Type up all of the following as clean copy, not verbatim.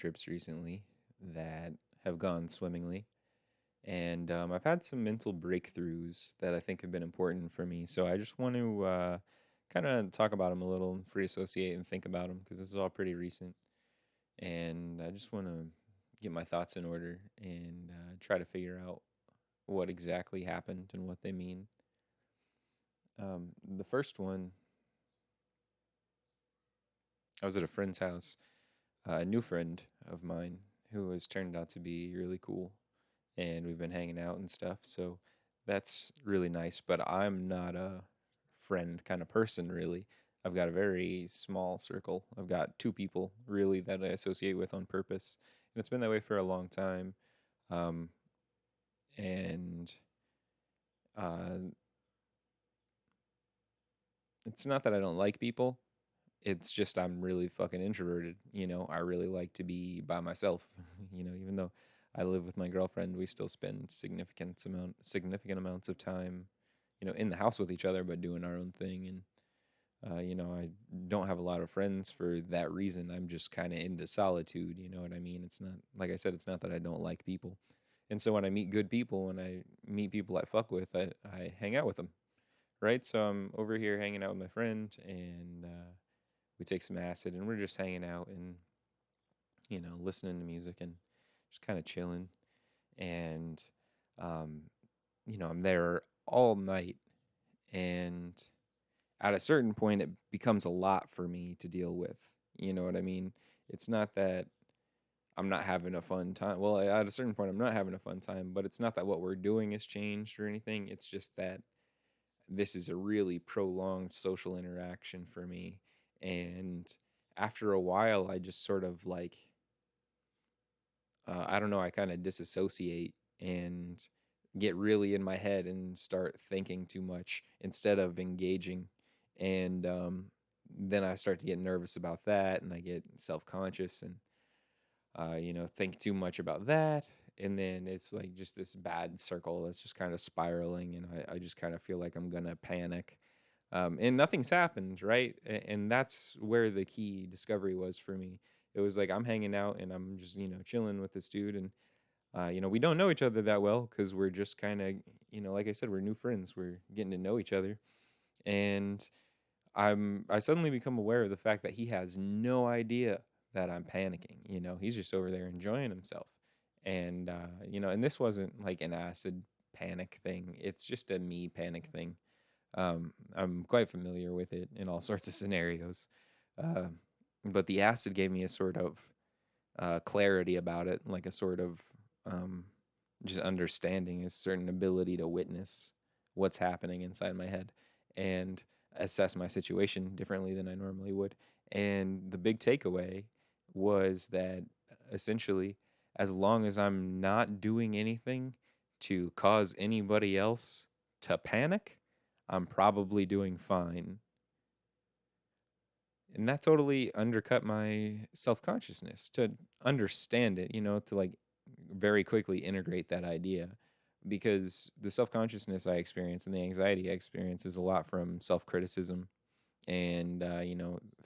trips recently that have gone swimmingly, and I've had some mental breakthroughs that I think have been important for me. So I just want to kind of talk about them a little, and free associate and think about them because this is all pretty recent, and I just want to get my thoughts in order and try to figure out what exactly happened and what they mean. The first one, I was at a friend's house, a new friend of mine who has turned out to be really cool, and we've been hanging out and stuff. So that's really nice. But I'm not a friend kind of person, really. I've got a very small circle. I've got two people really that I associate with on purpose, and it's been that way for a long time. Um, and uh, it's not that I don't like people. It's just I'm really fucking introverted. I really like to be by myself. Even though I live with my girlfriend, we still spend significant amounts of time, in the house with each other, but doing our own thing. And I don't have a lot of friends for that reason. I'm just kind of into solitude. You know what I mean? It's not, like I said, it's not that I don't like people. And so when I meet good people, when I meet people I fuck with, I hang out with them, right? So I'm over here hanging out with my friend, and we take some acid, and we're just hanging out and listening to music and just kind of chilling. And um, I'm there all night, and at a certain point, it becomes a lot for me to deal with. You know what I mean? It's not that I'm not having a fun time. Well, at a certain point, I'm not having a fun time, but it's not that what we're doing has changed or anything. It's just that this is a really prolonged social interaction for me. And after a while, I just sort of like, I don't know, I kind of disassociate and get really in my head and start thinking too much instead of engaging. And then I start to get nervous about that, and I get self conscious and, think too much about that. And then it's like just this bad circle that's just kind of spiraling, and I just kind of feel like I'm gonna panic. And nothing's happened, right? And that's where the key discovery was for me. It was like I'm hanging out and I'm just, chilling with this dude, and we don't know each other that well because we're just kind of, like I said, we're new friends. We're getting to know each other, and I suddenly become aware of the fact that he has no idea that I'm panicking. He's just over there enjoying himself, and and this wasn't like an acid panic thing. It's just a me panic thing. I'm quite familiar with it in all sorts of scenarios. Uh, but the acid gave me a sort of clarity about it, like a sort of um, just understanding, a certain ability to witness what's happening inside my head and assess my situation differently than I normally would. And the big takeaway was that essentially, as long as I'm not doing anything to cause anybody else to panic, I'm probably doing fine. And that totally undercut my self consciousness to understand it, to like very quickly integrate that idea. Because the self consciousness I experience and the anxiety I experience is a lot from self criticism and,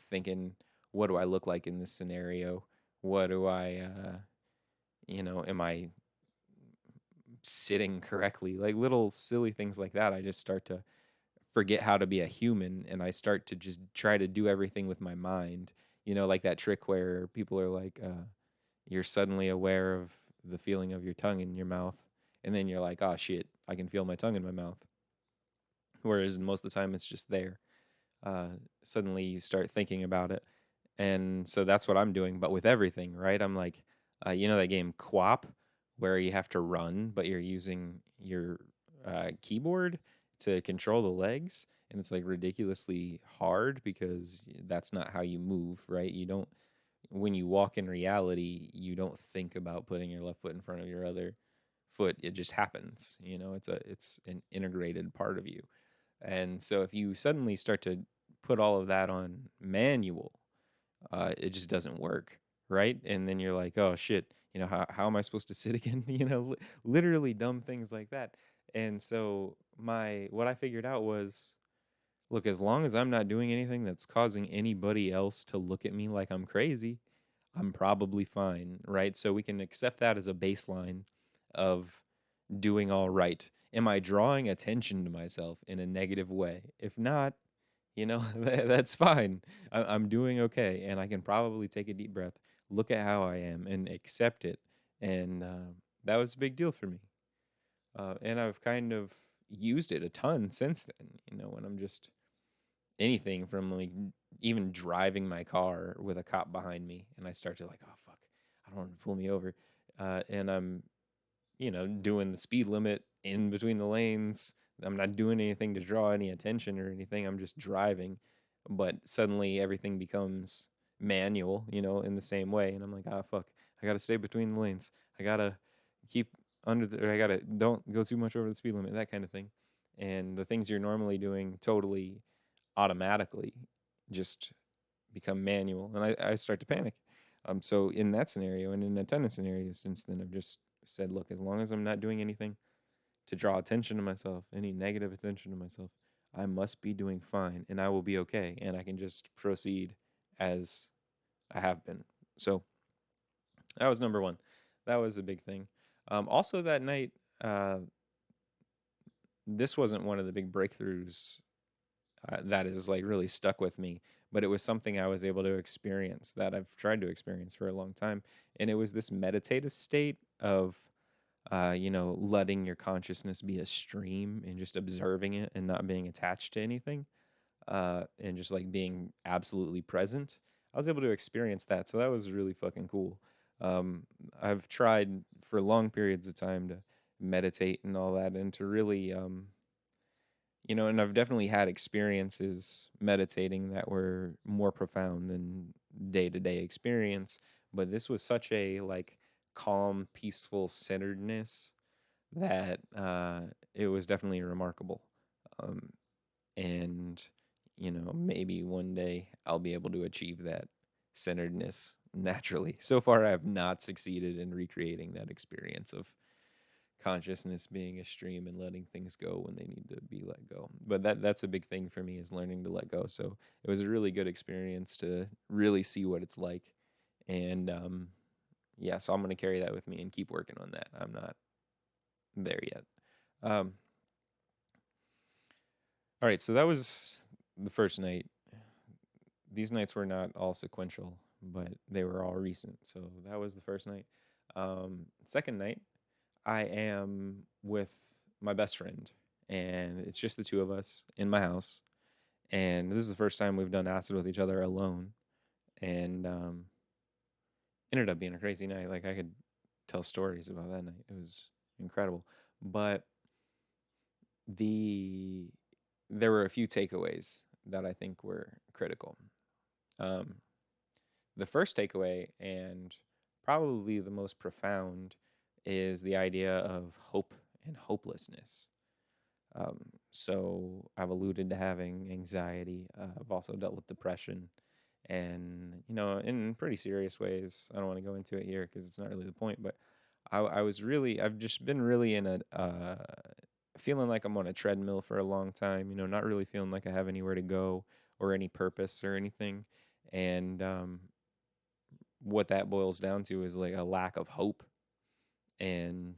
thinking, what do I look like in this scenario? What do am I sitting correctly? Like little silly things like that. I just start to forget how to be a human, and I start to just try to do everything with my mind. Like that trick where people are like, you're suddenly aware of the feeling of your tongue in your mouth, and then you're like, oh shit, I can feel my tongue in my mouth. Whereas most of the time it's just there. Suddenly you start thinking about it. And so that's what I'm doing, but with everything, right? I'm like, that game Quap, where you have to run, but you're using your keyboard to control the legs, and it's like ridiculously hard because that's not how you move, right? You don't, when you walk in reality, you don't think about putting your left foot in front of your other foot. It just happens. It's an integrated part of you. And so if you suddenly start to put all of that on manual, it just doesn't work, right? And then you're like, oh shit, how am I supposed to sit again? Literally dumb things like that. And so what I figured out was, look, as long as I'm not doing anything that's causing anybody else to look at me like I'm crazy, I'm probably fine, right? So we can accept that as a baseline of doing all right. Am I drawing attention to myself in a negative way? If not, that's fine. I'm doing okay, and I can probably take a deep breath, look at how I am, and accept it. And that was a big deal for me. And I've kind of used it a ton since then. When I'm just anything from like even driving my car with a cop behind me, and I start to like, oh fuck, I don't want to pull me over, and I'm doing the speed limit in between the lanes. I'm not doing anything to draw any attention or anything. I'm just driving. But suddenly everything becomes manual, in the same way. And I'm like, ah, fuck. I got to stay between the lanes. I got to keep or I got to don't go too much over the speed limit, that kind of thing. And the things you're normally doing totally automatically just become manual. And I start to panic. So in that scenario and in a ton of scenarios since then, I've just said, look, as long as I'm not doing anything to draw attention to myself, any negative attention to myself, I must be doing fine and I will be okay. And I can just proceed as I have been. So that was number one. That was a big thing. Also, that night, uh, this wasn't one of the big breakthroughs that is like really stuck with me, but it was something I was able to experience that I've tried to experience for a long time. And it was this meditative state of letting your consciousness be a stream and just observing it and not being attached to anything, and just like being absolutely present. I was able to experience that, so that was really fucking cool. Um, I've tried for long periods of time to meditate and all that, and to really, and I've definitely had experiences meditating that were more profound than day to day experience. But this was such a like calm, peaceful centeredness that it was definitely remarkable. Um, and maybe one day I'll be able to achieve that centeredness naturally. So far, I have not succeeded in recreating that experience of consciousness being a stream and letting things go when they need to be let go. But that's a big thing for me, is learning to let go. So it was a really good experience to really see what it's like. And yeah, so I'm going to carry that with me and keep working on that. I'm not there yet. Um, all right, so that was the first night. These nights were not all sequential, but they were all recent. So that was the first night. Second night, I am with my best friend, and it's just the two of us in my house. And this is the first time we've done acid with each other alone, and ended up being a crazy night. Like, I could tell stories about that night. It was incredible. But there were a few takeaways that I think were critical. Um, the first takeaway, and probably the most profound, is the idea of hope and hopelessness. So I've alluded to having anxiety. I've also dealt with depression, and in pretty serious ways. I don't want to go into it here because it's not really the point. But I've just been really in a feeling like I'm on a treadmill for a long time. Not really feeling like I have anywhere to go or any purpose or anything. And what that boils down to is like a lack of hope. And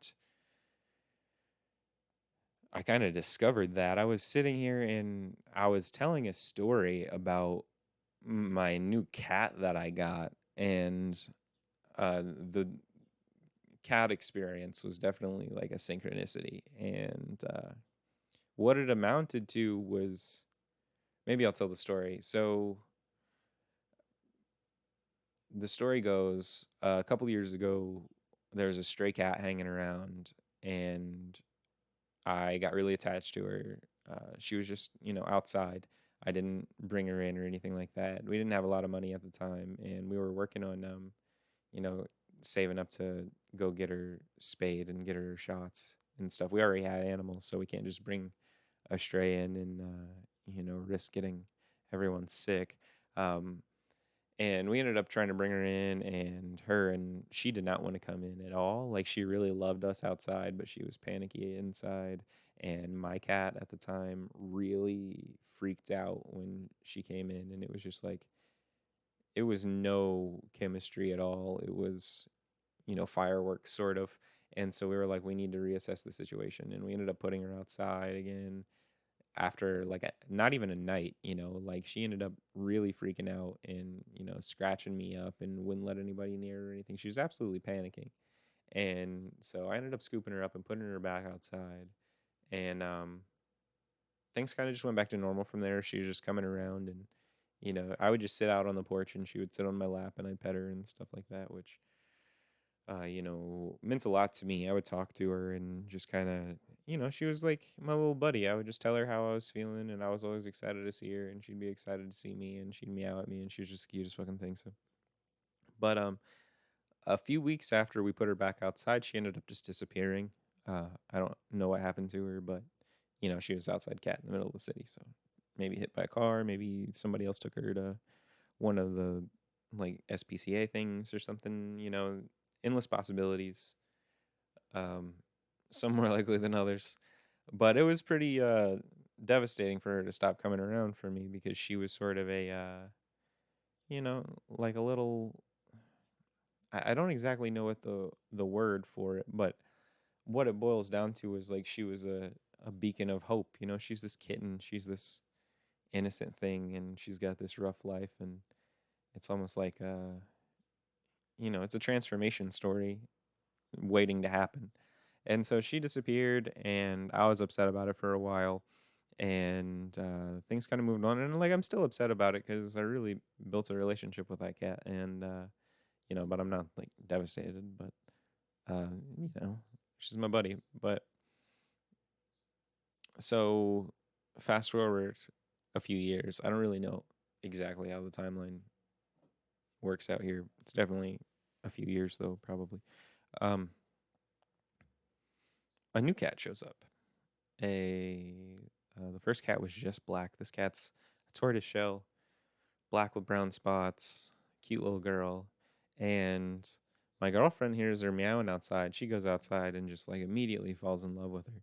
I kind of discovered that. I was sitting here and I was telling a story about my new cat that I got, and the cat experience was definitely like a synchronicity. And what it amounted to was, maybe I'll tell the story. So the story goes, a couple years ago, there was a stray cat hanging around, and I got really attached to her. She was just, outside. I didn't bring her in or anything like that. We didn't have a lot of money at the time, and we were working on, you know, saving up to go get her spayed and get her shots and stuff. We already had animals, so we can't just bring a stray in and, risk getting everyone sick. Um, and we ended up trying to bring her in, and she did not want to come in at all. Like, she really loved us outside, but she was panicky inside. And my cat at the time really freaked out when she came in, and it was just like, it was no chemistry at all. It was, fireworks sort of. And so we were like, we need to reassess the situation. And we ended up putting her outside again after like not even a night, like she ended up really freaking out and, scratching me up and wouldn't let anybody near her or anything. She was absolutely panicking. And so I ended up scooping her up and putting her back outside. And things kind of just went back to normal from there. She was just coming around and, I would just sit out on the porch and she would sit on my lap and I'd pet her and stuff like that, which meant a lot to me. I would talk to her and just kind of, she was like my little buddy. I would just tell her how I was feeling, and I was always excited to see her, and she'd be excited to see me, and she'd meow at me, and she was just the cutest fucking thing. So, but a few weeks after we put her back outside, she ended up just disappearing. I don't know what happened to her, but she was outside cat in the middle of the city, so maybe hit by a car, maybe somebody else took her to one of the like SPCA things or something. Endless possibilities. Um, some more likely than others. But it was pretty devastating for her to stop coming around for me because she was sort of a, like a little. I don't exactly know what the word for it, but what it boils down to is like she was a beacon of hope. She's this kitten, she's this innocent thing, and she's got this rough life, and it's almost like it's a transformation story waiting to happen. And so she disappeared, and I was upset about it for a while. And things kind of moved on, and like I'm still upset about it because I really built a relationship with that cat, and but I'm not like devastated. But uh, you know, she's my buddy. But so fast forward a few years, I don't really know exactly how the timeline works out here. It's definitely a few years though, probably. Um, a new cat shows up. The first cat was just black. This cat's a tortoise shell, black with brown spots, cute little girl. And my girlfriend hears her meowing outside. She goes outside and just like immediately falls in love with her.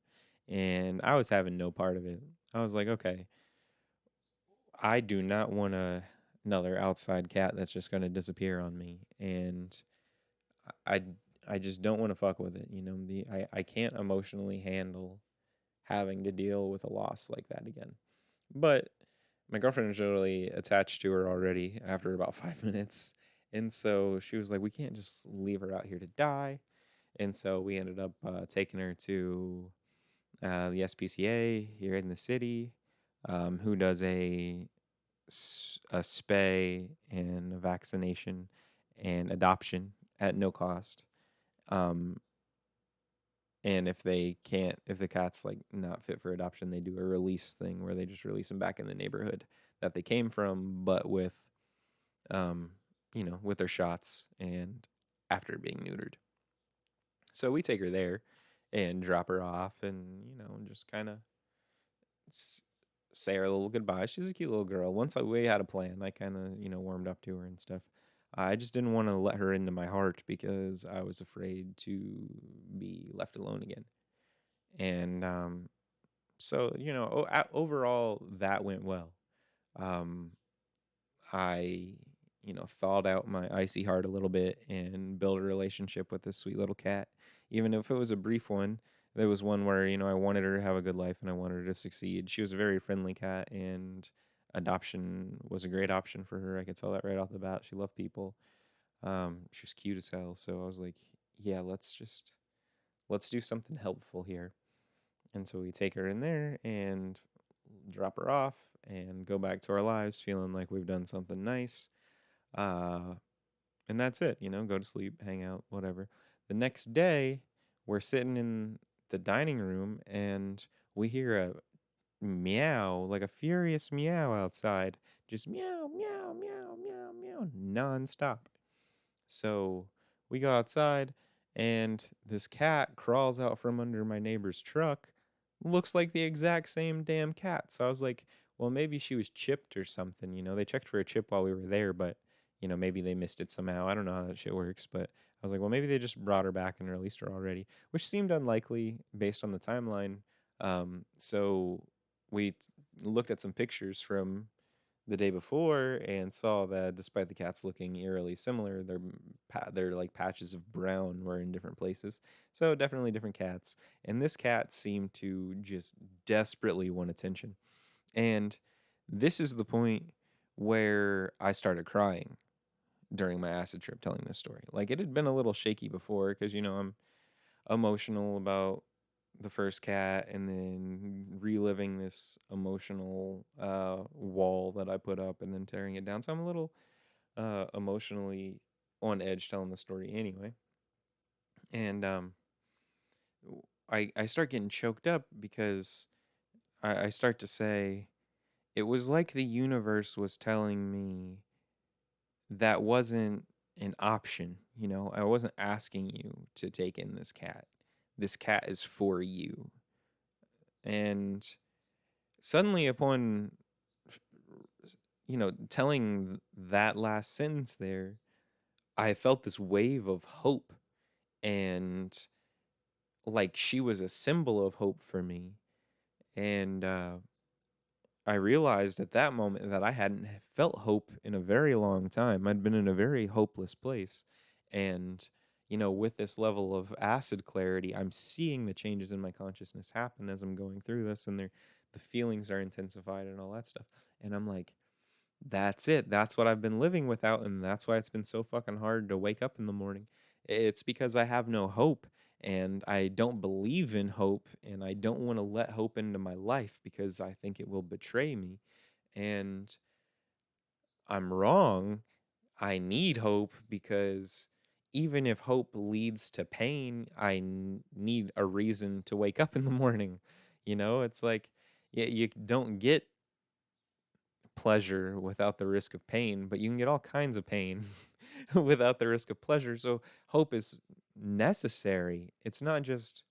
And I was having no part of it. I was like, okay, I do not want another outside cat that's just going to disappear on me. And I, I just don't want to fuck with it. I can't emotionally handle having to deal with a loss like that again. But my girlfriend was really attached to her already after about 5 minutes. And so she was like, we can't just leave her out here to die. And so we ended up taking her to the SPCA here in the city, who does a spay and a vaccination and adoption at no cost. Um, and if the cat's like not fit for adoption, they do a release thing where they just release them back in the neighborhood that they came from, but um, with their shots and after being neutered. So we take her there and drop her off, and just kind of say our little goodbye. She's a cute little girl. Once we had a plan, I kind of warmed up to her and stuff. I just didn't want to let her into my heart because I was afraid to be left alone again. And so overall that went well. Um, I thawed out my icy heart a little bit and built a relationship with this sweet little cat, even if it was a brief one. There was one where I wanted her to have a good life and I wanted her to succeed. She was a very friendly cat, and adoption was a great option for her. I could tell that right off the bat. She loved people. She was cute as hell. So I was like, yeah, let's do something helpful here. And so we take her in there and drop her off and go back to our lives feeling like we've done something nice. Uh, and that's it, go to sleep, hang out, whatever. The next day, we're sitting in the dining room and we hear a meow, like a furious meow outside. Just meow, meow, meow, meow, meow, nonstop. So we go outside, and this cat crawls out from under my neighbor's truck. Looks like the exact same damn cat. So I was like, well, maybe she was chipped or something. They checked for a chip while we were there, but, maybe they missed it somehow. I don't know how that shit works, but I was like, well, maybe they just brought her back and released her already, which seemed unlikely based on the timeline. So we looked at some pictures from the day before and saw that despite the cats looking eerily similar, their like patches of brown were in different places. So definitely different cats. And this cat seemed to just desperately want attention. And this is the point where I started crying during my acid trip telling this story. Like it had been a little shaky before because I'm emotional about the first cat and then reliving this emotional wall that I put up and then tearing it down. So I'm a little emotionally on edge telling the story anyway. And I start getting choked up because I start to say it was like the universe was telling me that wasn't an option. I wasn't asking you to take in this cat. This cat is for you. And suddenly, upon telling that last sentence there, I felt this wave of hope, and like she was a symbol of hope for me. And I realized at that moment that I hadn't felt hope in a very long time. I'd been in a very hopeless place. And, with this level of acid clarity, I'm seeing the changes in my consciousness happen as I'm going through this, and the feelings are intensified and all that stuff. And I'm like, that's it. That's what I've been living without, and that's why it's been so fucking hard to wake up in the morning. It's because I have no hope, and I don't believe in hope, and I don't want to let hope into my life because I think it will betray me. And I'm wrong. I need hope because even if hope leads to pain, need a reason to wake up in the morning. It's like you don't get pleasure without the risk of pain, but you can get all kinds of pain without the risk of pleasure. So hope is necessary. It's not just,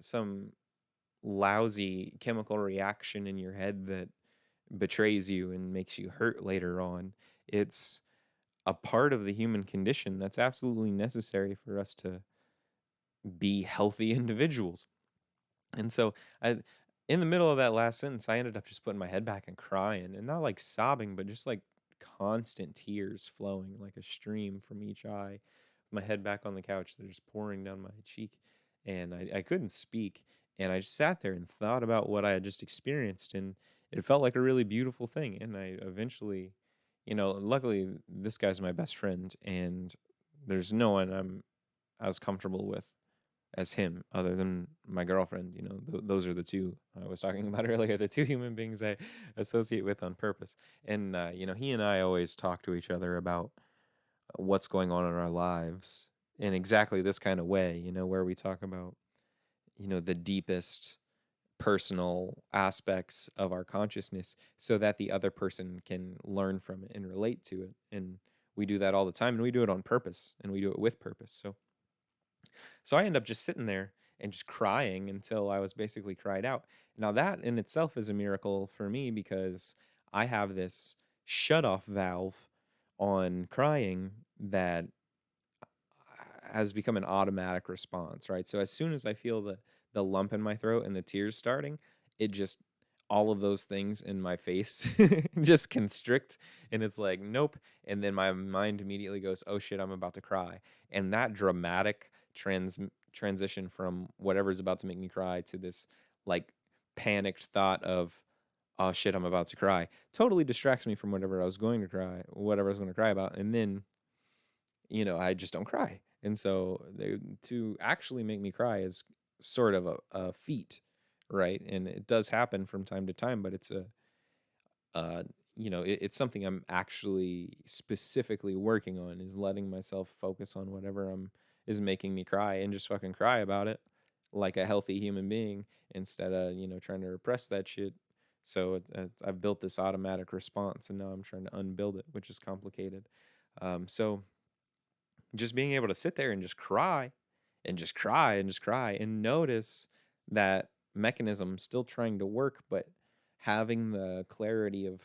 some lousy chemical reaction in your head that betrays you and makes you hurt later on. It's a part of the human condition that's absolutely necessary for us to be healthy individuals. And so I in the middle of that last sentence, I ended up just putting my head back and crying, and not like sobbing, but just like constant tears flowing like a stream from each eye. My head back on the couch, they're just pouring down my cheek. And I couldn't speak. And I just sat there and thought about what I had just experienced. And it felt like a really beautiful thing. And I eventually, luckily, this guy's my best friend. And there's no one I'm as comfortable with as him other than my girlfriend. Those are the two I was talking about earlier, the two human beings I associate with on purpose. And he and I always talk to each other about what's going on in our lives in exactly this kind of way, where we talk about the deepest personal aspects of our consciousness so that the other person can learn from it and relate to it. And we do that all the time, and we do it on purpose, and we do it with purpose. So I end up just sitting there and just crying until I was basically cried out. Now, that in itself is a miracle for me because I have this shut off valve on crying that has become an automatic response, right? So as soon as I feel the lump in my throat and the tears starting, it just all of those things in my face just constrict, and it's like nope. And then my mind immediately goes, oh shit, I'm about to cry. And that dramatic transition from whatever's about to make me cry to this like panicked thought of oh shit, I'm about to cry totally distracts me from whatever I was going to cry about. And then I just don't cry. And so to actually make me cry is sort of a feat, right? And it does happen from time to time, but it's it's something I'm actually specifically working on, is letting myself focus on whatever is making me cry and just fucking cry about it like a healthy human being instead of, trying to repress that shit. So I've built this automatic response, and now I'm trying to unbuild it, which is complicated. So just being able to sit there and just cry and just cry and just cry and notice that mechanism still trying to work, but having the clarity of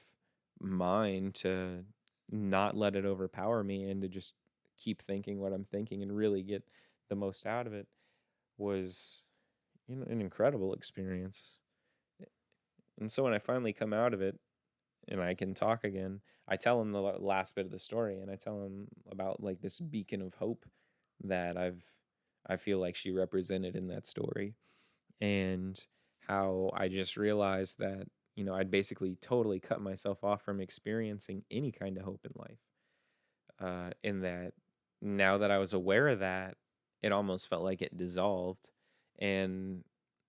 mind to not let it overpower me and to just keep thinking what I'm thinking and really get the most out of it was an incredible experience. And so when I finally come out of it and I can talk again, I tell him the last bit of the story, and I tell him about like this beacon of hope that I feel like she represented in that story, and how I just realized that, I'd basically totally cut myself off from experiencing any kind of hope in life. In that, now that I was aware of that, it almost felt like it dissolved. And,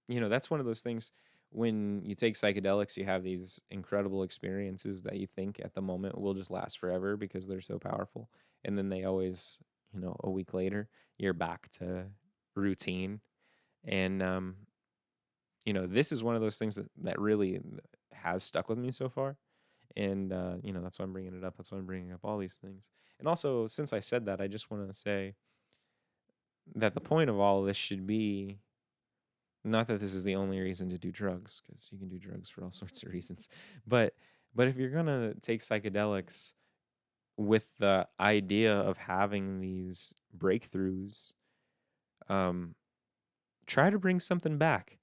that's one of those things. When you take psychedelics, you have these incredible experiences that you think at the moment will just last forever because they're so powerful. And then they always, a week later, you're back to routine. And, this is one of those things that really has stuck with me so far. And, that's why I'm bringing it up. That's why I'm bringing up all these things. And also, since I said that, I just want to say that the point of all of this should be not that this is the only reason to do drugs, because you can do drugs for all sorts of reasons. But if you're gonna take psychedelics with the idea of having these breakthroughs, um, try to bring something back.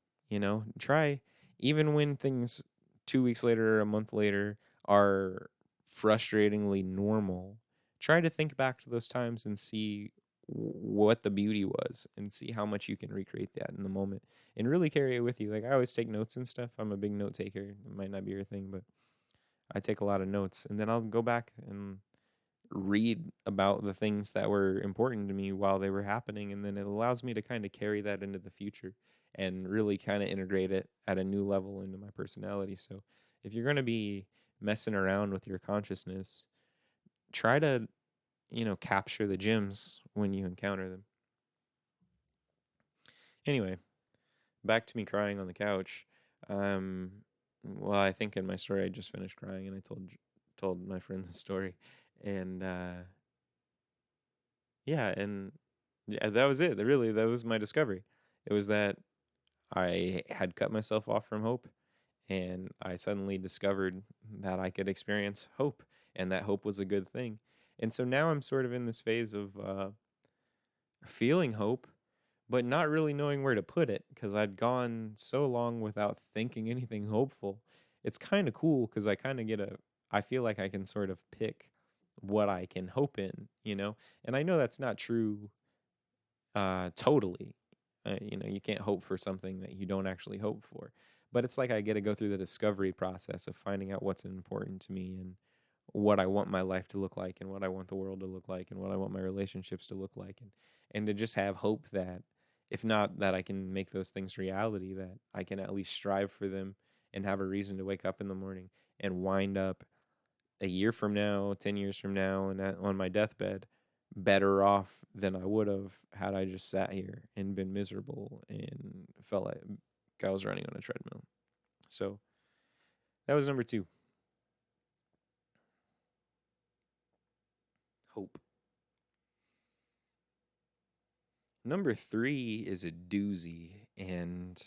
Try, even when things 2 weeks later or a month later are frustratingly normal, try to think back to those times and see what the beauty was, and see how much you can recreate that in the moment and really carry it with you. Like, I always take notes and stuff. I'm a big note taker. It might not be your thing, but I take a lot of notes, and then I'll go back and read about the things that were important to me while they were happening, and then it allows me to kind of carry that into the future and really kind of integrate it at a new level into my personality. So if you're going to be messing around with your consciousness, try to, capture the gems when you encounter them. Anyway, back to me crying on the couch. um well, I think in my story I just finished crying, and I told my friend the story. And yeah, and yeah, that was it. Really, that was my discovery. It was that I had cut myself off from hope, and I suddenly discovered that I could experience hope, and that hope was a good thing. And so now I'm sort of in this phase of feeling hope, but not really knowing where to put it because I'd gone so long without thinking anything hopeful. It's kind of cool because I feel like I can sort of pick what I can hope in, And I know that's not true totally. You can't hope for something that you don't actually hope for. But it's like I get to go through the discovery process of finding out what's important to me, and what I want my life to look like, and what I want the world to look like, and what I want my relationships to look like, and to just have hope that, if not that I can make those things reality, that I can at least strive for them and have a reason to wake up in the morning and wind up a year from now, 10 years from now, and on my deathbed, better off than I would have had I just sat here and been miserable and felt like I was running on a treadmill. So that was number two, hope. Number three is a doozy, and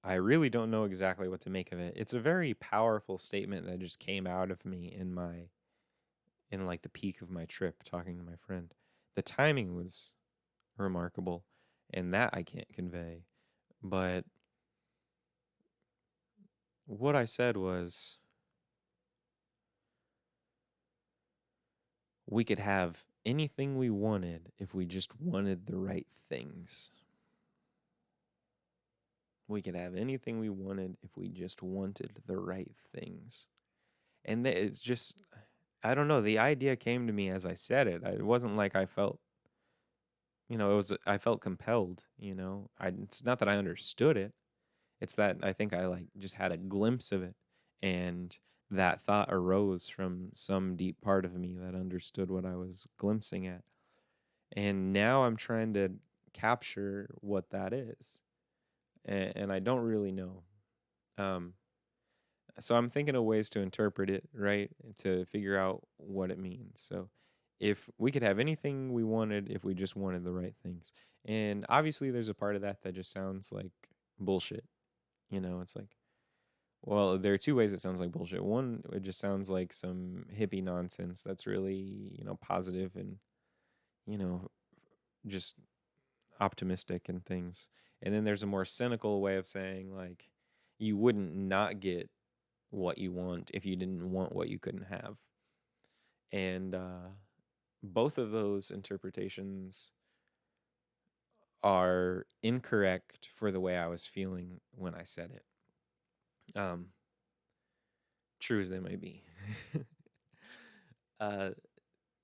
I really don't know exactly what to make of it. It's a very powerful statement that just came out of me in like the peak of my trip talking to my friend. The timing was remarkable, and that I can't convey. But what I said was, we could have anything we wanted if we just wanted the right things. We could have anything we wanted if we just wanted the right things. And it's just, I don't know, the idea came to me as I said it. It wasn't like I felt, I felt compelled, it's not that I understood it. It's that I think I like just had a glimpse of it, and that thought arose from some deep part of me that understood what I was glimpsing at. And now I'm trying to capture what that is. And I don't really know. Um, so I'm thinking of ways to interpret it, right? To figure out what it means. So if we could have anything we wanted if we just wanted the right things. And obviously there's a part of that that just sounds like bullshit. It's like, well, there are two ways it sounds like bullshit. One, it just sounds like some hippie nonsense that's really, positive and, you know, just optimistic and things. And then there's a more cynical way of saying, like, you wouldn't not get what you want if you didn't want what you couldn't have. And both of those interpretations are incorrect for the way I was feeling when I said it. Um, true as they may be. uh,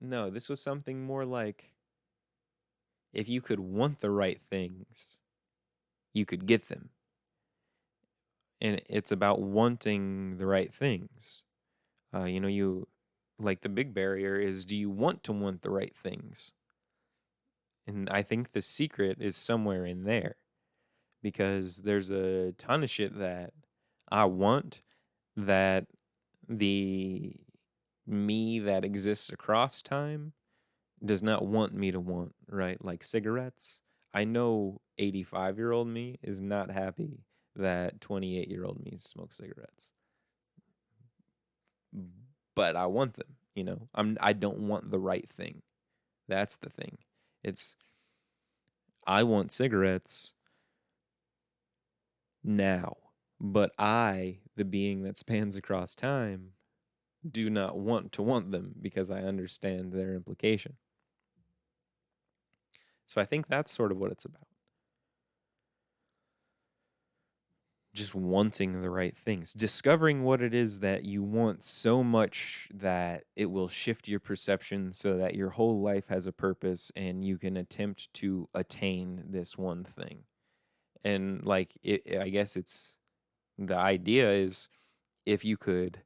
no, this was something more like if you could want the right things, you could get them. And it's about wanting the right things. You like the big barrier is, do you want to want the right things? And I think the secret is somewhere in there, because there's a ton of shit that I want that the me that exists across time does not want me to want, right? Like cigarettes. I know 85-year-old me is not happy that 28-year-old me smokes cigarettes. But I want them, I don't want the right thing. That's the thing. It's I want cigarettes now, but I, the being that spans across time, do not want to want them because I understand their implication. So I think that's sort of what it's about. Just wanting the right things, discovering what it is that you want so much that it will shift your perception so that your whole life has a purpose and you can attempt to attain this one thing. And like I guess it's the idea is if you could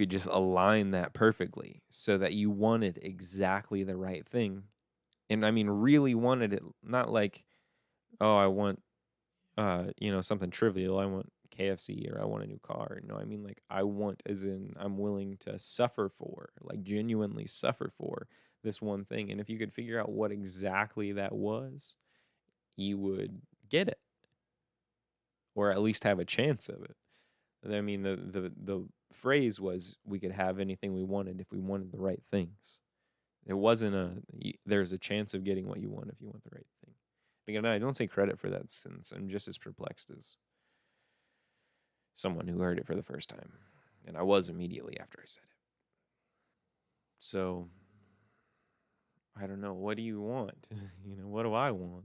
just align that perfectly so that you wanted exactly the right thing. And I mean really wanted it, not like, oh, I want something trivial. I want KFC or I want a new car. No, I mean like I want as in I'm willing to suffer for, like genuinely suffer for this one thing. And if you could figure out what exactly that was, you would get it, or at least have a chance of it. I mean the phrase was we could have anything we wanted if we wanted the right things. It wasn't there's a chance of getting what you want if you want the right thing. Again, I don't take credit for that, since I'm just as perplexed as someone who heard it for the first time. And I was immediately after I said it. So, I don't know. What do you want? What do I want?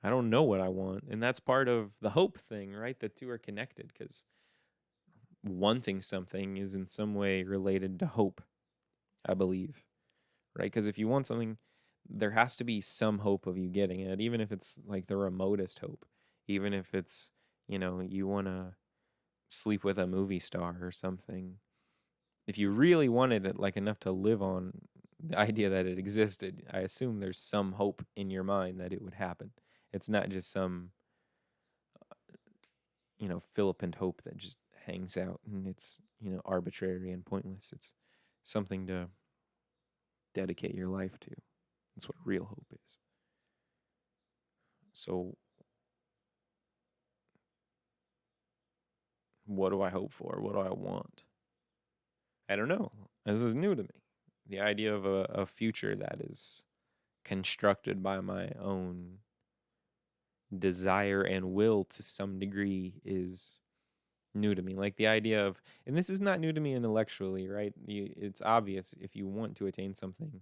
I don't know what I want. And that's part of the hope thing, right? The two are connected because wanting something is in some way related to hope, I believe, right? Because if you want something, there has to be some hope of you getting it, even if it's like the remotest hope, even if it's, you want to sleep with a movie star or something. If you really wanted it like enough to live on the idea that it existed, I assume there's some hope in your mind that it would happen. It's not just some, flippant hope that just hangs out and it's, arbitrary and pointless. It's something to dedicate your life to. That's what real hope is. So, what do I hope for? What do I want? I don't know. This is new to me. The idea of a future that is constructed by my own desire and will to some degree is new to me. Like the idea of, and this is not new to me intellectually, right? It's obvious if you want to attain something,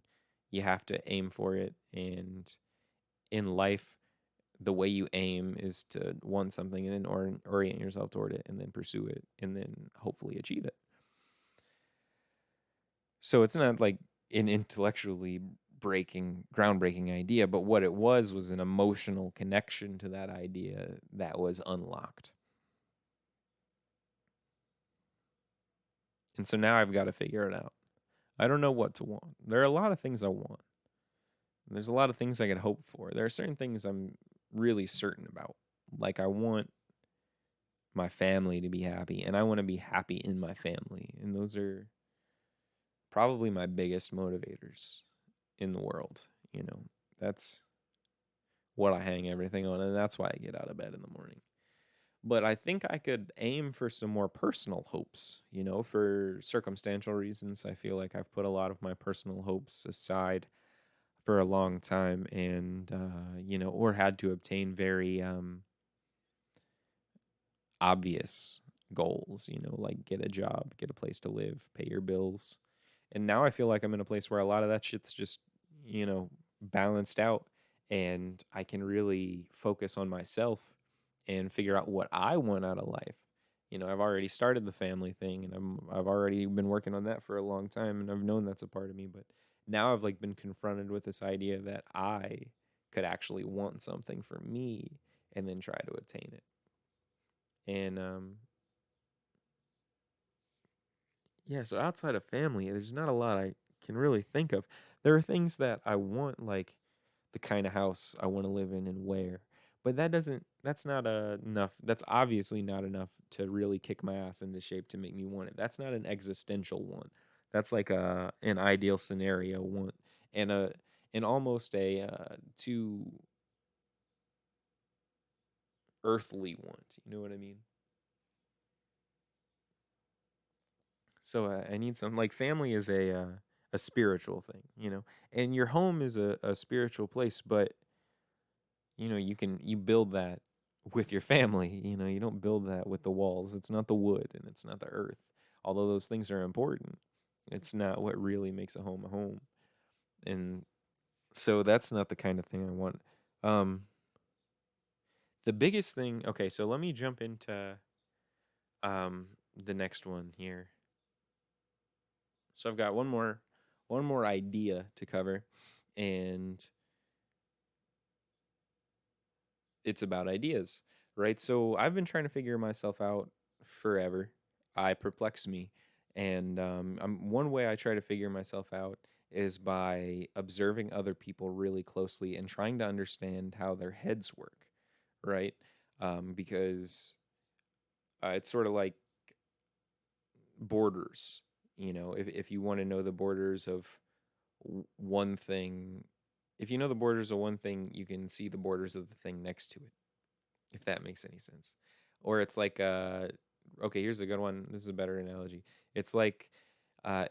you have to aim for it. And in life, the way you aim is to want something and then orient yourself toward it and then pursue it and then hopefully achieve it. So it's not like an intellectually groundbreaking idea, but what it was an emotional connection to that idea that was unlocked. And so now I've got to figure it out. I don't know what to want. There are a lot of things I want. There's a lot of things I could hope for. There are certain things I'm really certain about. Like I want my family to be happy, and I want to be happy in my family. And those are probably my biggest motivators in the world. That's what I hang everything on, and that's why I get out of bed in the morning. But I think I could aim for some more personal hopes, for circumstantial reasons. I feel like I've put a lot of my personal hopes aside for a long time and, or had to obtain very obvious goals, like get a job, get a place to live, pay your bills. And now I feel like I'm in a place where a lot of that shit's just, balanced out, and I can really focus on myself and figure out what I want out of life. I've already started the family thing, and I've already been working on that for a long time, and I've known that's a part of me, but now I've like been confronted with this idea that I could actually want something for me and then try to attain it. And yeah, so outside of family, there's not a lot I can really think of. There are things that I want, like the kind of house I want to live in and where. But that's not enough. That's obviously not enough to really kick my ass into shape to make me want it. That's not an existential want. That's like an ideal scenario want, and almost a too earthly want. You know what I mean? So I need some, like, family is a spiritual thing, and your home is a spiritual place, but you build that with your family. You don't build that with the walls. It's not the wood and it's not the earth. Although those things are important, it's not what really makes a home. And so that's not the kind of thing I want. Um, the biggest thing. Okay, so let me jump into the next one here. So I've got one more idea to cover, and it's about ideas, right? So I've been trying to figure myself out forever. I perplex me, and one way I try to figure myself out is by observing other people really closely and trying to understand how their heads work, right? Because it's sort of like borders. If you want to know the borders of one thing, if you know the borders of one thing, you can see the borders of the thing next to it, if that makes any sense. Or it's like, okay, here's a good one. This is a better analogy. It's like,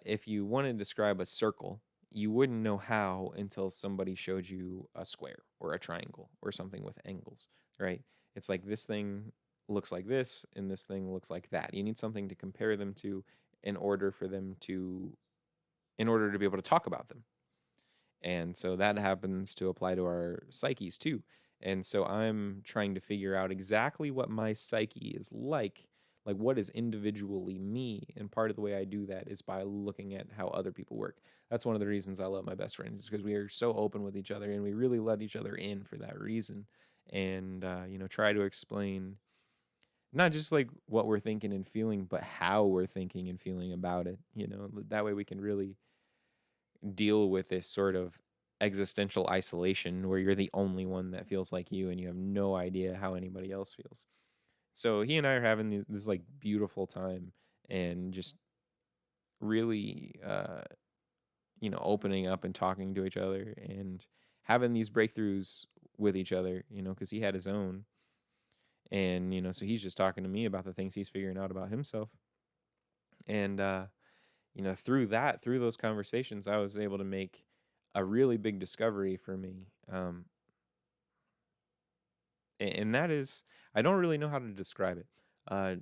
if you want to describe a circle, you wouldn't know how until somebody showed you a square or a triangle or something with angles, right? It's like this thing looks like this and this thing looks like that. You need something to compare them to in order for them to, in order to be able to talk about them. And so that happens to apply to our psyches too. And so I'm trying to figure out exactly what my psyche is like what is individually me. And part of the way I do that is by looking at how other people work. That's one of the reasons I love my best friends, is because we are so open with each other and we really let each other in for that reason. And, try to explain not just like what we're thinking and feeling, but how we're thinking and feeling about it. That way we can really deal with this sort of existential isolation where you're the only one that feels like you and you have no idea how anybody else feels. So he and I are having this like beautiful time, and just really opening up and talking to each other and having these breakthroughs with each other, because he had his own. And so he's just talking to me about the things he's figuring out about himself. And through those conversations, I was able to make a really big discovery for me. And that is, I don't really know how to describe it. Uh,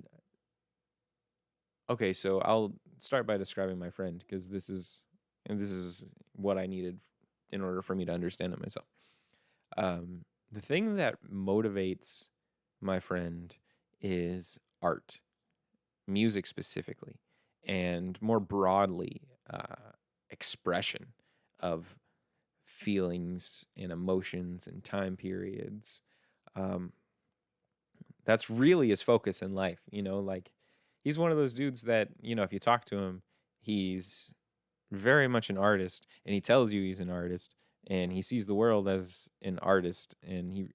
okay, so I'll start by describing my friend, because this is what I needed in order for me to understand it myself. The thing that motivates my friend is art, music specifically, and more broadly, expression of feelings and emotions and time periods. Um, that's really his focus in life. Like, he's one of those dudes that, if you talk to him, he's very much an artist, and he tells you he's an artist, and he sees the world as an artist, and he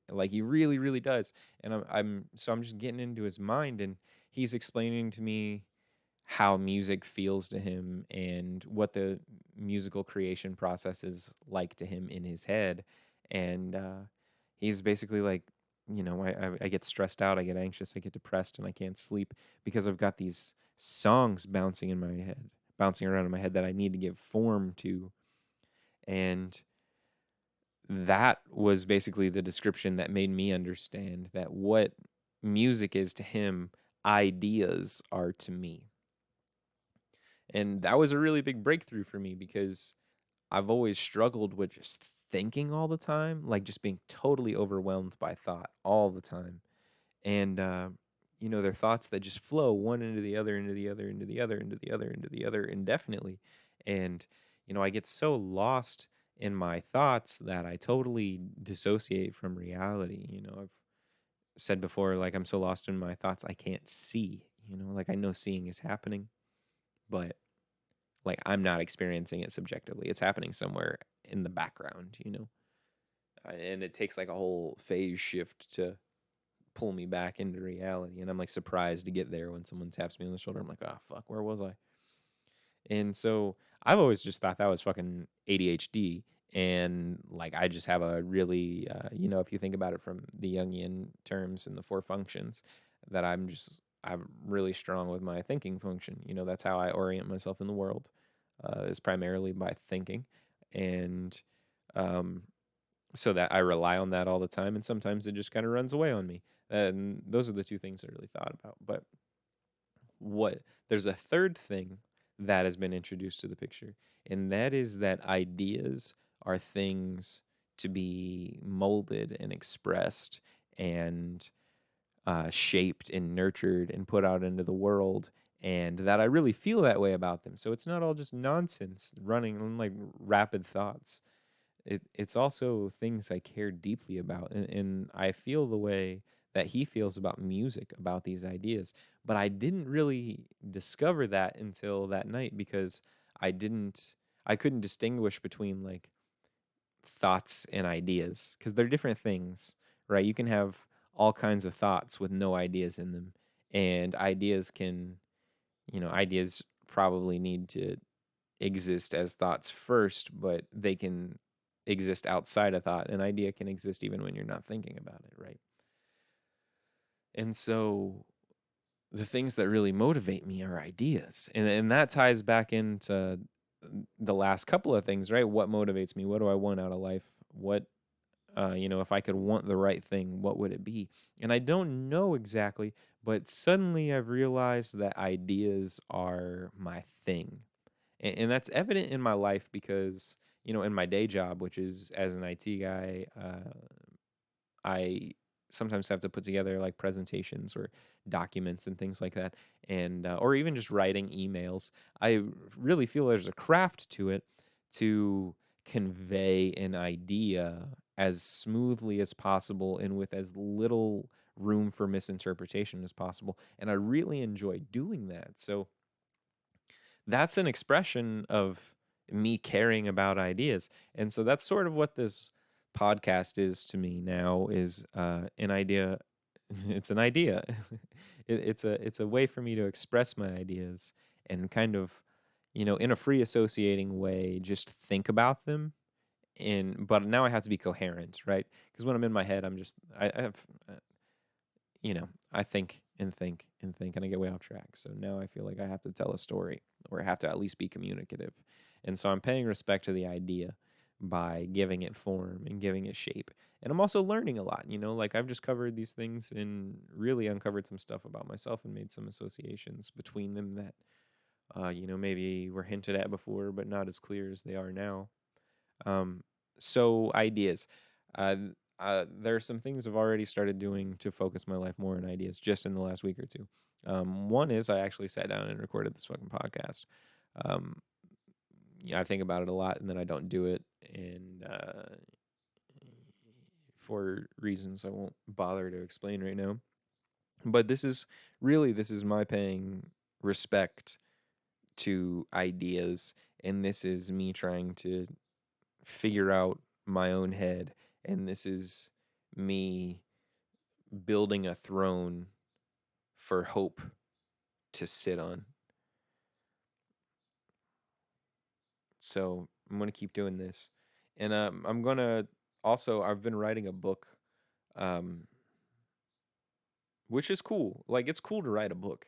really really does. And I'm just getting into his mind, and he's explaining to me how music feels to him and what the musical creation process is like to him in his head. And he's basically like, I get stressed out, I get anxious, I get depressed, and I can't sleep because I've got these songs bouncing around in my head that I need to give form to. And that was basically the description that made me understand that what music is to him, ideas are to me. And that was a really big breakthrough for me because I've always struggled with just thinking all the time, like just being totally overwhelmed by thought all the time. And they're thoughts that just flow one into the other, into the other, into the other, into the other, into the other indefinitely. And I get so lost in my thoughts that I totally dissociate from reality. I've said before, like, I'm so lost in my thoughts I can't see. Like, I know seeing is happening, but like, I'm not experiencing it subjectively. It's happening somewhere in the background. And it takes like a whole phase shift to pull me back into reality. And I'm like surprised to get there when someone taps me on the shoulder. I'm like, oh fuck, where was I? And so I've always just thought that was fucking ADHD. And like I just have a really, if you think about it from the Jungian terms and the four functions, that I'm really strong with my thinking function. That's how I orient myself in the world, is primarily by thinking. And um, so that I rely on that all the time. And sometimes it just kind of runs away on me. And those are the two things I really thought about. But what there's a third thing that has been introduced to the picture, and that is that ideas are things to be molded and expressed and shaped and nurtured and put out into the world, and that I really feel that way about them. So it's not all just nonsense running on like rapid thoughts. It's also things I care deeply about, and I feel the way that he feels about music, about these ideas. But I didn't really discover that until that night because I couldn't distinguish between like thoughts and ideas because they're different things, right? You can have all kinds of thoughts with no ideas in them, and ideas probably need to exist as thoughts first, but they can exist outside of thought. An idea can exist even when you're not thinking about it, right? And so the things that really motivate me are ideas. And that ties back into the last couple of things, right? What motivates me? What do I want out of life? What if I could want the right thing, what would it be? And I don't know exactly, but suddenly I've realized that ideas are my thing. And that's evident in my life because in my day job, which is as an IT guy, I sometimes have to put together like presentations or documents and things like that, and or even just writing emails. I really feel there's a craft to it to convey an idea as smoothly as possible and with as little room for misinterpretation as possible, and I really enjoy doing that. So that's an expression of me caring about ideas. And so that's sort of what this podcast is to me now, is an idea. It's an idea. It's a way for me to express my ideas and kind of, in a free associating way, just think about them. But now I have to be coherent, right? Because when I'm in my head, I have I think and think and think, and I get way off track. So now I feel like I have to tell a story, or I have to at least be communicative. And so I'm paying respect to the idea by giving it form and giving it shape. And I'm also learning a lot, like I've just covered these things and really uncovered some stuff about myself and made some associations between them that, maybe were hinted at before, but not as clear as they are now. Um, so ideas. Uh, there are some things I've already started doing to focus my life more on ideas just in the last week or two. One is I actually sat down and recorded this fucking podcast. Um, yeah, I think about it a lot and then I don't do it, and for reasons I won't bother to explain right now. But this is my paying respect to ideas, and this is me trying to figure out my own head, and this is me building a throne for hope to sit on. So I'm gonna keep doing this, and I'm gonna also I've been writing a book, um, which is cool. Like it's cool to write a book.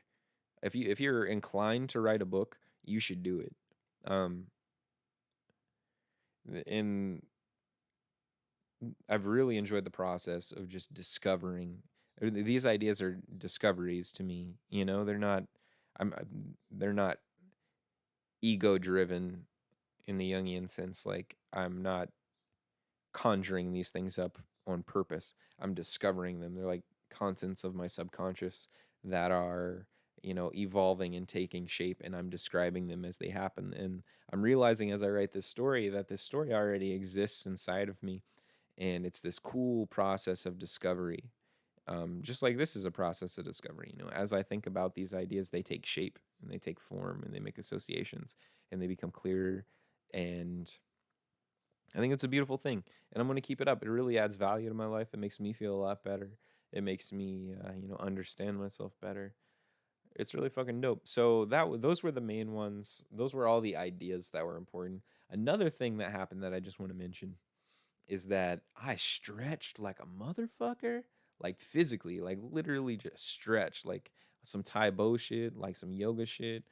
If you're inclined to write a book, you should do it. Um, and I've really enjoyed the process of just discovering These ideas are discoveries to me. They're not ego driven in the Jungian sense. Like I'm not conjuring these things up on purpose. I'm discovering them. They're like contents of my subconscious that are, evolving and taking shape, and I'm describing them as they happen. And I'm realizing as I write this story that this story already exists inside of me, and it's this cool process of discovery. Just like this is a process of discovery, as I think about these ideas, they take shape and they take form and they make associations and they become clearer. And I think it's a beautiful thing, and I'm going to keep it up. It really adds value to my life. It makes me feel a lot better. It makes me, understand myself better. It's really fucking dope. So those were the main ones. Those were all the ideas that were important. Another thing that happened that I just want to mention is that I stretched like a motherfucker, like physically, like literally just stretched, like some Tai Bo shit, like some yoga shit,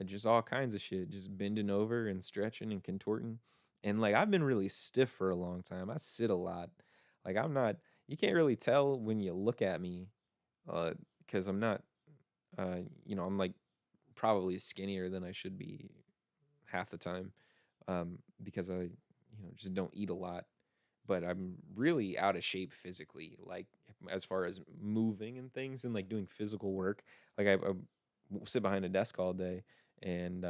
just all kinds of shit, just bending over and stretching and contorting. And like I've been really stiff for a long time. I sit a lot. Like I'm not. You can't really tell when you look at me, because I'm not. I'm like probably skinnier than I should be half the time, because I, just don't eat a lot, but I'm really out of shape physically, like as far as moving and things and like doing physical work. Like I sit behind a desk all day, and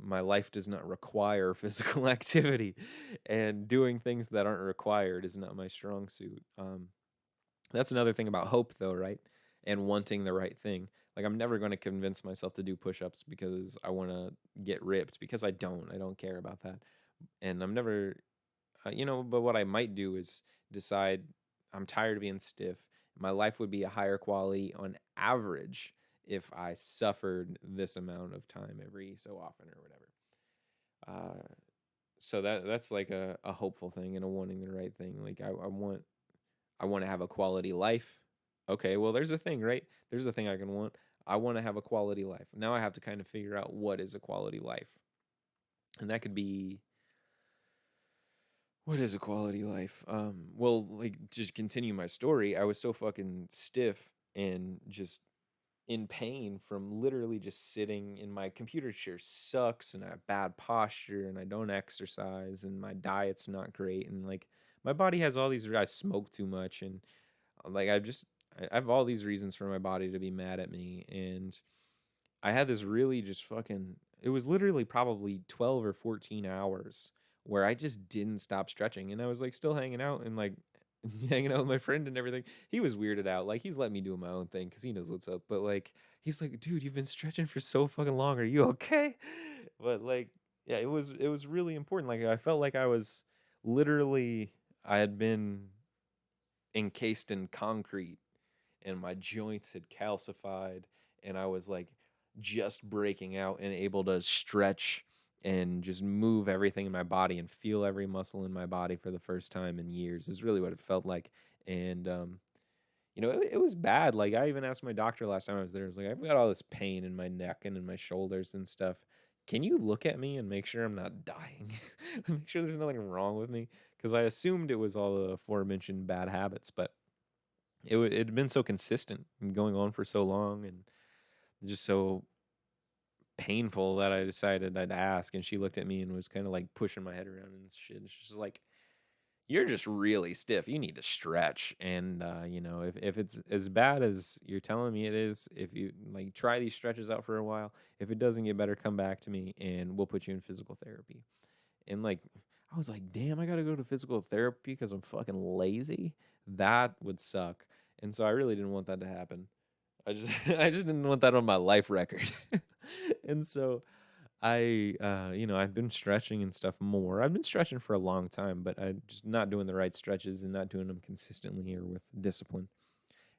my life does not require physical activity, and doing things that aren't required is not my strong suit. That's another thing about hope, though, right? And wanting the right thing. Like I'm never going to convince myself to do push-ups because I want to get ripped, because I don't. I don't care about that, and I'm never but what I might do is decide I'm tired of being stiff. My life would be a higher quality on average if I suffered this amount of time every so often or whatever. So that's like a hopeful thing and a wanting the right thing. Like I want to have a quality life. Okay, well there's a thing, right? There's a thing I can want. I want to have a quality life. Now I have to kind of figure out what is a quality life. And that could be, what is a quality life? Well, like to continue my story, I was so fucking stiff and just in pain from literally just sitting in my computer chair sucks, and I have bad posture and I don't exercise and my diet's not great, and like my body has all these, I smoke too much, and like I have all these reasons for my body to be mad at me. And I had this really just fucking, it was literally probably 12 or 14 hours where I just didn't stop stretching. And I was like still hanging out and like hanging out with my friend and everything. He was weirded out. Like he's let me do my own thing because he knows what's up. But like, he's like, dude, you've been stretching for so fucking long. Are you okay? But like, yeah, it was really important. Like I felt like I was literally, I had been encased in concrete and my joints had calcified, and I was like just breaking out and able to stretch and just move everything in my body and feel every muscle in my body for the first time in years is really what it felt like. And it was bad. Like I even asked my doctor last time I was there. I was like, I've got all this pain in my neck and in my shoulders and stuff. Can you look at me and make sure I'm not dying? Make sure there's nothing wrong with me, because I assumed it was all the aforementioned bad habits, but it had been so consistent and going on for so long and just so painful that I decided I'd ask. And she looked at me and was kind of like pushing my head around and shit. And she's just like, "You're just really stiff. You need to stretch." And if it's as bad as you're telling me it is, if you like try these stretches out for a while, if it doesn't get better, come back to me and we'll put you in physical therapy. And like I was like, damn, I gotta go to physical therapy because I'm fucking lazy. That would suck. And so I really didn't want that to happen. I just I just didn't want that on my life record. And so I've been stretching and stuff more. I've been stretching for a long time, but I'm just not doing the right stretches and not doing them consistently or with discipline.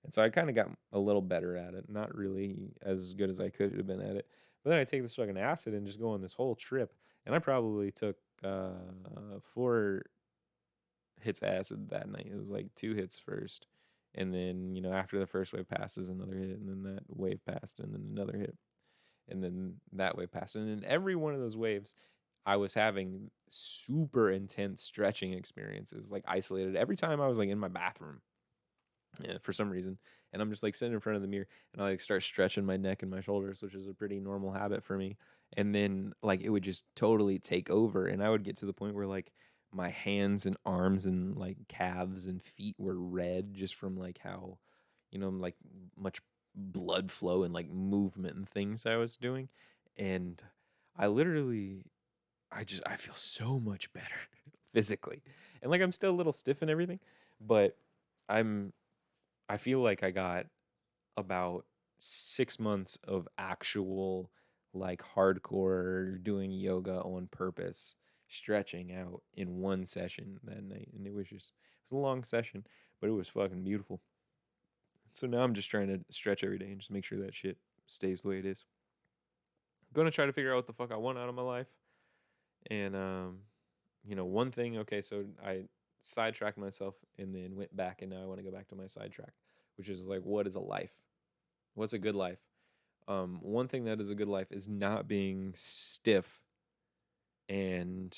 And so I kind of got a little better at it, not really as good as I could have been at it. But then I take this fucking acid and just go on this whole trip. And I probably took 4 hits of acid that night. It was like 2 hits first. And then, after the first wave passes, another hit. And then that wave passed, and then another hit. And then that wave passed. And in every one of those waves, I was having super intense stretching experiences, like isolated. Every time I was like in my bathroom, yeah, for some reason. And I'm just like sitting in front of the mirror and I like start stretching my neck and my shoulders, which is a pretty normal habit for me. And then like it would just totally take over. And I would get to the point where like my hands and arms and like calves and feet were red just from like how, like much blood flow and like movement and things I was doing. And I literally, I feel so much better physically. And like I'm still a little stiff and everything, but I'm I feel like I got about 6 months of actual, like, hardcore doing yoga on purpose, stretching out in one session that night. And it was a long session, but it was fucking beautiful. So now I'm just trying to stretch every day and just make sure that shit stays the way it is. I'm gonna try to figure out what the fuck I want out of my life. And, one thing, okay, so I sidetracked myself and then went back, and now I want to go back to my sidetrack, which is like, what is a life? What's a good life? One thing that is a good life is not being stiff and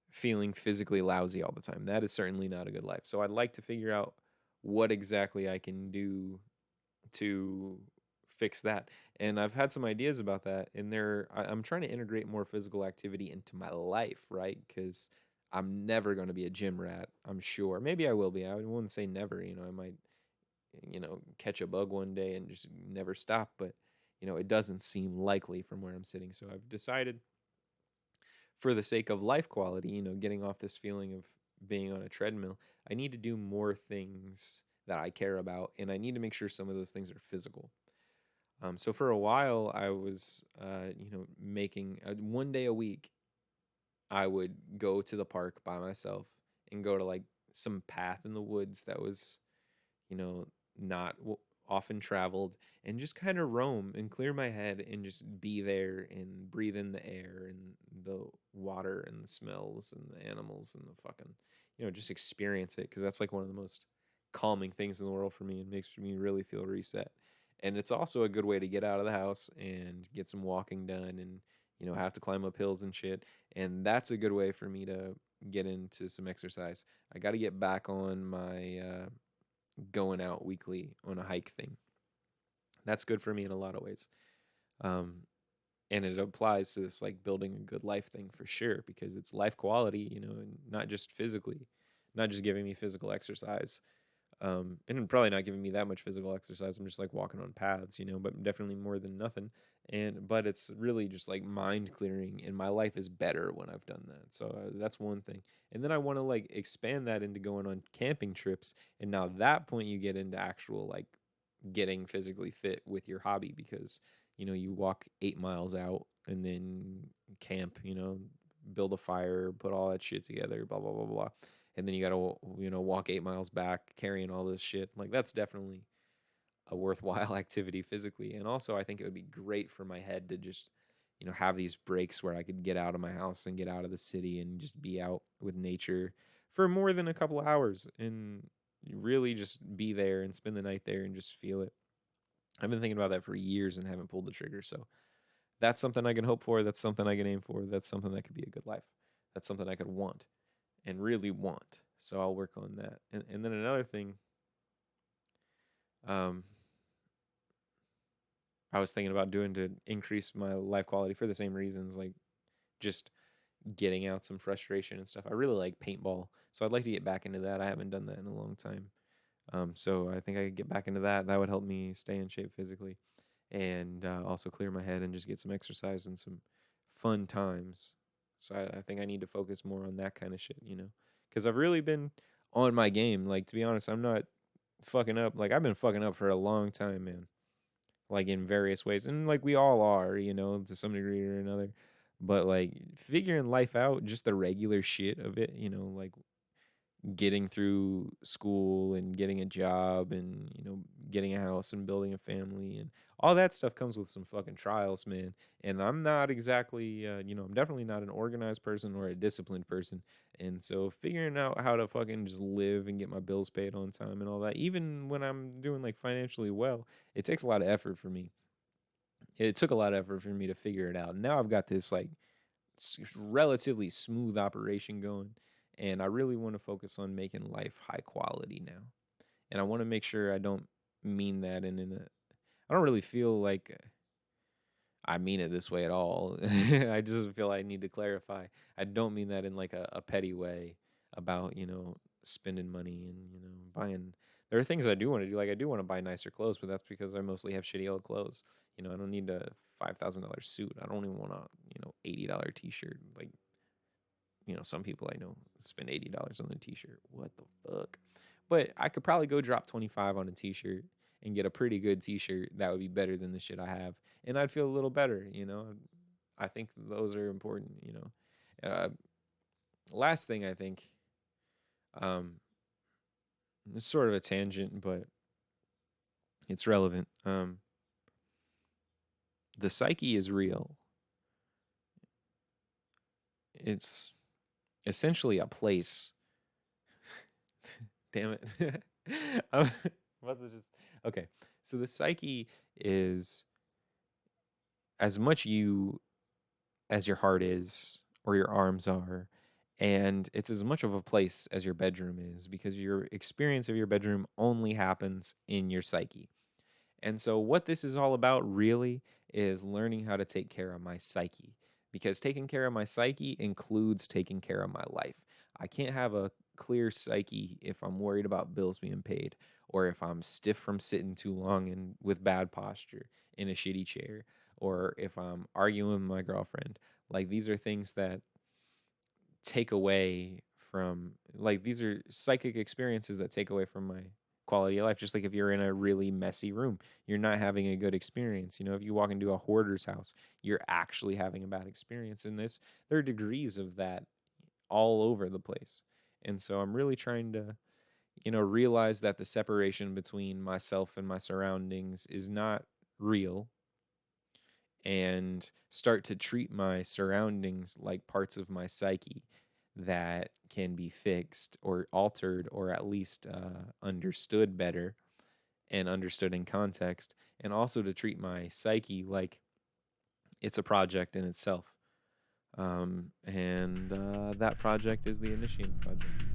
feeling physically lousy all the time. That is certainly not a good life. So I'd like to figure out what exactly I can do to fix that. And I've had some ideas about that. And I'm trying to integrate more physical activity into my life, right? Because I'm never going to be a gym rat, I'm sure. Maybe I will be. I wouldn't say never. I might catch a bug one day and just never stop. But, it doesn't seem likely from where I'm sitting. So I've decided, for the sake of life quality, getting off this feeling of being on a treadmill, I need to do more things that I care about. And I need to make sure some of those things are physical. So for a while, I was, making one day a week, I would go to the park by myself and go to like some path in the woods that was, you know, not often traveled, and just kind of roam and clear my head and just be there and breathe in the air and the water and the smells and the animals and the fucking, just experience it, because that's like one of the most calming things in the world for me and makes me really feel reset. And it's also a good way to get out of the house and get some walking done and, have to climb up hills and shit. And that's a good way for me to get into some exercise. I got to get back on my going out weekly on a hike thing. That's good for me in a lot of ways. Um, and it applies to this like building a good life thing for sure, because it's life quality, and not just physically, not just giving me physical exercise. And probably not giving me that much physical exercise. I'm just like walking on paths, but definitely more than nothing. But it's really just like mind clearing, and my life is better when I've done that. So that's one thing. And then I want to like expand that into going on camping trips. And now that point you get into actual like getting physically fit with your hobby, because you walk 8 miles out and then camp, build a fire, put all that shit together, blah blah blah blah, and then you gotta walk 8 miles back carrying all this shit. Like that's definitely a worthwhile activity physically. And also I think it would be great for my head to just have these breaks where I could get out of my house and get out of the city and just be out with nature for more than a couple of hours and really just be there and spend the night there and just feel it. I've been thinking about that for years and haven't pulled the trigger. So that's something I can hope for. That's something I can aim for. That's something that could be a good life. That's something I could want and really want. So I'll work on that. And then another thing, um, I was thinking about doing to increase my life quality for the same reasons, like just getting out some frustration and stuff. I really like paintball, so I'd like to get back into that. I haven't done that in a long time. So I think I could get back into that. That would help me stay in shape physically, and also clear my head and just get some exercise and some fun times. So I think I need to focus more on that kind of shit, because I've really been on my game. Like, to be honest, I'm not fucking up. Like, I've been fucking up for a long time, man. Like in various ways, and like we all are, to some degree or another. But like figuring life out, just the regular shit of it, like getting through school and getting a job and getting a house and building a family and all that stuff comes with some fucking trials, man. And I'm not exactly I'm definitely not an organized person or a disciplined person. And so figuring out how to fucking just live and get my bills paid on time and all that, even when I'm doing like financially well, it takes a lot of effort for me. It took a lot of effort for me to figure it out. Now I've got this like relatively smooth operation going, and I really want to focus on making life high quality now. And I want to make sure I don't mean that in a I don't really feel like I mean it this way at all. I just feel I need to clarify. I don't mean that in like a petty way about, spending money and, buying. There are things I do want to do. Like I do want to buy nicer clothes, but that's because I mostly have shitty old clothes. I don't need a $5,000 suit. I don't even want a, $80 t-shirt. Like, some people I know spend $80 on the t-shirt. What the fuck? But I could probably go drop 25 on a t-shirt and get a pretty good t-shirt that would be better than the shit I have. And I'd feel a little better. I think those are important. Uh, Last thing I think, um, it's sort of a tangent, but it's relevant. The psyche is real. It's essentially a place. Damn it. I'm about to just okay. So the psyche is as much you as your heart is or your arms are, and it's as much of a place as your bedroom is because your experience of your bedroom only happens in your psyche. And so, what this is all about really is learning how to take care of my psyche because taking care of my psyche includes taking care of my life. I can't have a clear psyche if I'm worried about bills being paid or if I'm stiff from sitting too long and with bad posture in a shitty chair or if I'm arguing with my girlfriend. Like, these are things that take away from, like, these are psychic experiences that take away from my quality of life. Just like if you're in a really messy room, you're not having a good experience. If you walk into a hoarder's house, you're actually having a bad experience. And there are degrees of that all over the place. And so I'm really trying to, realize that the separation between myself and my surroundings is not real and start to treat my surroundings like parts of my psyche that can be fixed or altered or at least understood better and understood in context, and also to treat my psyche like it's a project in itself. And that project is the Initiand project.